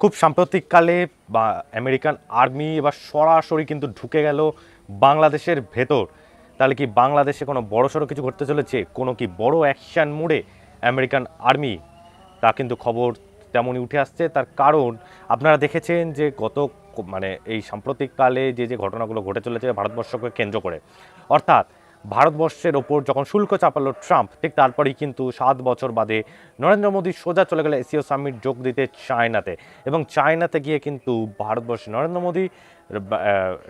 খুব সাম্প্রতিককালে বা আমেরিকান আর্মি এবার সরাসরি কিন্তু ঢুকে গেল বাংলাদেশের ভেতর। তাহলে কি বাংলাদেশে কোনো বড়সড় কিছু ঘটতে চলেছে, কোনো কি বড় অ্যাকশন মোডে আমেরিকান আর্মি, তা কিন্তু খবর তেমনই উঠে আসছে। তার কারণ আপনারা দেখেছেন যে এই সাম্প্রতিককালে যে ঘটনাগুলো ঘটে চলেছে ভারতবর্ষকে কেন্দ্র করে, অর্থাৎ ভারতবর্ষের ওপর যখন শুল্ক চাপালো ট্রাম্প, ঠিক তারপরেই কিন্তু 7 বছর বাদে নরেন্দ্র মোদী সোজা চলে গেল এসিও সামিট যোগ দিতে চায়নাতে। এবং চায়নাতে গিয়ে কিন্তু ভারতবর্ষে নরেন্দ্র মোদী,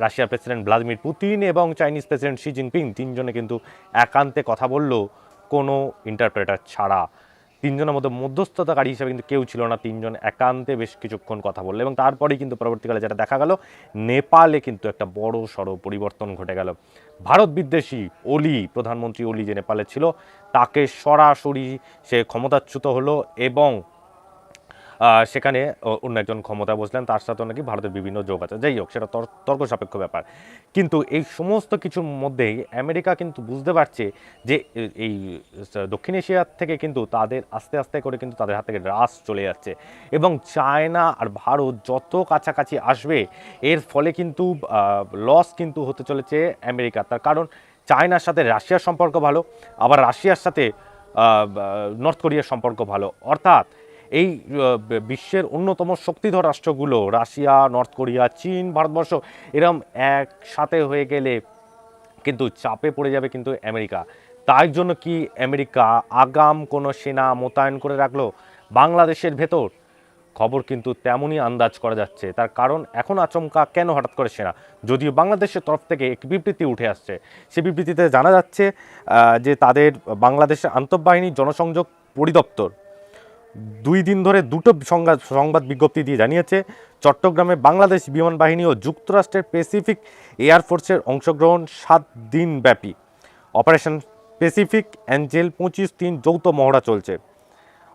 রাশিয়ার প্রেসিডেন্ট ভ্লাদিমির পুতিন এবং চাইনিজ প্রেসিডেন্ট শি জিনপিং তিনজনে কিন্তু একান্তে কথা বলল, কোনো ইন্টারপ্রেটার ছাড়া। তিনজনের মধ্যে মধ্যস্থতাকারী হিসেবে কিন্তু কেউ ছিল না, তিনজন একান্তে বেশ কিছুক্ষণ কথা বললো। এবং তারপরেই কিন্তু পরবর্তীকালে যেটা দেখা গেল, নেপালে কিন্তু একটা বড় সড়ো পরিবর্তন ঘটে গেল। ভারত বিদ্বেষী প্রধানমন্ত্রী ওলি যে নেপালে ছিল, তাকে সরাসরি সে ক্ষমতাচ্যুত হলো এবং সেখানে অন্য একজন ক্ষমতা বসলেন, তার সাথে নাকি ভারতের বিভিন্ন যোগ আছে। যাই হোক, সেটা তর্ক সাপেক্ষ ব্যাপার। কিন্তু এই সমস্ত কিছুর মধ্যেই আমেরিকা কিন্তু বুঝতে পারছে যে এই দক্ষিণ এশিয়ার থেকে কিন্তু তাদের আস্তে আস্তে করে কিন্তু তাদের হাত থেকে হ্রাস চলে যাচ্ছে। এবং চায়না আর ভারত যত কাছাকাছি আসবে, এর ফলে কিন্তু লস কিন্তু হতে চলেছে আমেরিকা। তার কারণ চায়নার সাথে রাশিয়ার সম্পর্ক ভালো, আবার রাশিয়ার সাথে নর্থ কোরিয়ার সম্পর্ক ভালো। অর্থাৎ এই বিশ্বের অন্যতম শক্তিধর রাষ্ট্রগুলো, রাশিয়া, নর্থ কোরিয়া, চীন, ভারতবর্ষ, এরম একসাথে হয়ে গেলে কিন্তু চাপে পড়ে যাবে কিন্তু আমেরিকা। তাই জন্য কি আমেরিকা আগাম কোনো সেনা মোতায়েন করে রাখলো বাংলাদেশের ভেতর? খবর কিন্তু তেমনই আন্দাজ করা যাচ্ছে। তার কারণ এখন আচমকা কেন হঠাৎ করে সেনা, যদিও বাংলাদেশের তরফ থেকে এক বিবৃতি উঠে আসছে। সেই বিবৃতিতে জানা যাচ্ছে যে তাদের বাংলাদেশের আন্তঃবাহিনী জনসংযোগ পরিদপ্তর 2 দিন ধরে দুটো সংবাদ বিজ্ঞপ্তি দিয়ে জানিয়েছে, চট্টগ্রামে বাংলাদেশ বিমান বাহিনী ও যুক্তরাষ্ট্রের প্যাসিফিক এয়ারফোর্সের অংশগ্রহণ 7 দিন ব্যাপী অপারেশন প্যাসিফিক অ্যাঞ্জেল 25-3 যৌথ মহড়া চলছে।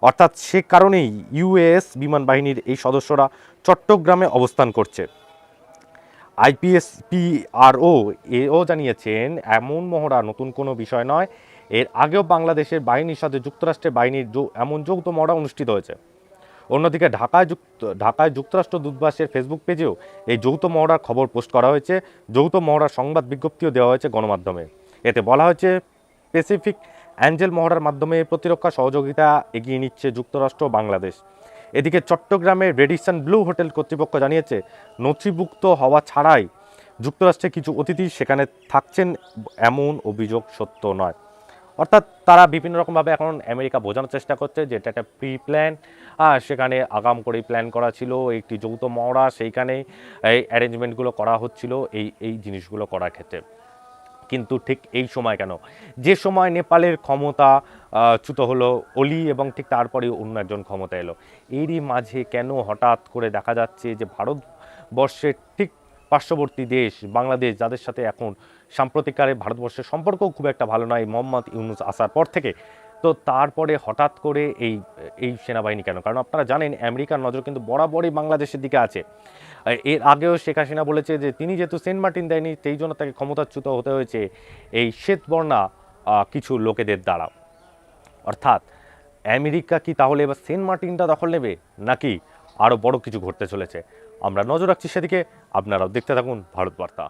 অর্থাৎ সে কারণেই ইউএস বিমান বাহিনীর এই সদস্যরা চট্টগ্রামে অবস্থান করছে। আইপিএসপিআরও এও জানিয়েছেন, এমন মহড়া নতুন কোনো বিষয় নয়, এর আগেও বাংলাদেশের বাহিনীর সাথে যুক্তরাষ্ট্রের বাহিনীর এমন যৌথ মহড়া অনুষ্ঠিত হয়েছে। অন্যদিকে ঢাকায় যুক্তরাষ্ট্র দূতাবাসের ফেসবুক পেজেও এই যৌথ মহড়ার খবর পোস্ট করা হয়েছে। যৌথ মহড়ার সংবাদ বিজ্ঞপ্তিও দেওয়া হয়েছে গণমাধ্যমে। এতে বলা হয়েছে, প্যাসিফিক অ্যাঞ্জেল মহড়ার মাধ্যমে প্রতিরক্ষা সহযোগিতা এগিয়ে নিচ্ছে যুক্তরাষ্ট্র ও বাংলাদেশ। এদিকে চট্টগ্রামের রেডিসন ব্লু হোটেল কর্তৃপক্ষ জানিয়েছে, নথিভুক্ত হওয়া ছাড়াই যুক্তরাষ্ট্রে কিছু অতিথি সেখানে থাকছেন, এমন অভিযোগ সত্য নয়। অর্থাৎ তারা বিভিন্ন রকমভাবে এখন আমেরিকা বোঝানোর চেষ্টা করছে যে এটা একটা প্রি প্ল্যান, সেখানে আগাম করেই প্ল্যান করা ছিল একটি যৌথ মহড়া, সেইখানেই এই অ্যারেঞ্জমেন্টগুলো করা হচ্ছিল এই জিনিসগুলো করার ক্ষেত্রে। কিন্তু ঠিক এই সময় কেন, যে সময় নেপালের ক্ষমতা চ্যুত হলো ওলি এবং ঠিক তারপরে অন্য একজন ক্ষমতা এলো, এরই মাঝে কেন হঠাৎ করে দেখা যাচ্ছে যে ভারতবর্ষের ঠিক পার্শ্ববর্তী দেশ বাংলাদেশ, যাদের সাথে এখন সাম্প্রতিককালে ভারতবর্ষের সম্পর্কও খুব একটা ভালো নয় মোহাম্মদ ইউনূস আসার পর থেকে, তো তারপরে হঠাৎ করে এই সেনাবাহিনী কেন? কারণ আপনারা জানেন আমেরিকার নজর কিন্তু বরাবরই বাংলাদেশের দিকে আছে। এর আগেও শেখ হাসিনা বলেছে যে তিনি যেহেতু সেন্ট মার্টিন দেয়নি, সেই জন্য তাকে ক্ষমতাচ্যুত হতে হয়েছে এই শ্বেতবর্ণা কিছু লোকেদের দ্বারা। অর্থাৎ আমেরিকা কি তাহলে এবার সেন্ট মার্টিনটা দখল নেবে, নাকি আরও বড় কিছু ঘটতে চলেছে? আমরা নজর রাখছি সেদিকে। আপনারাও দেখতে থাকুন ভারত বার্তা।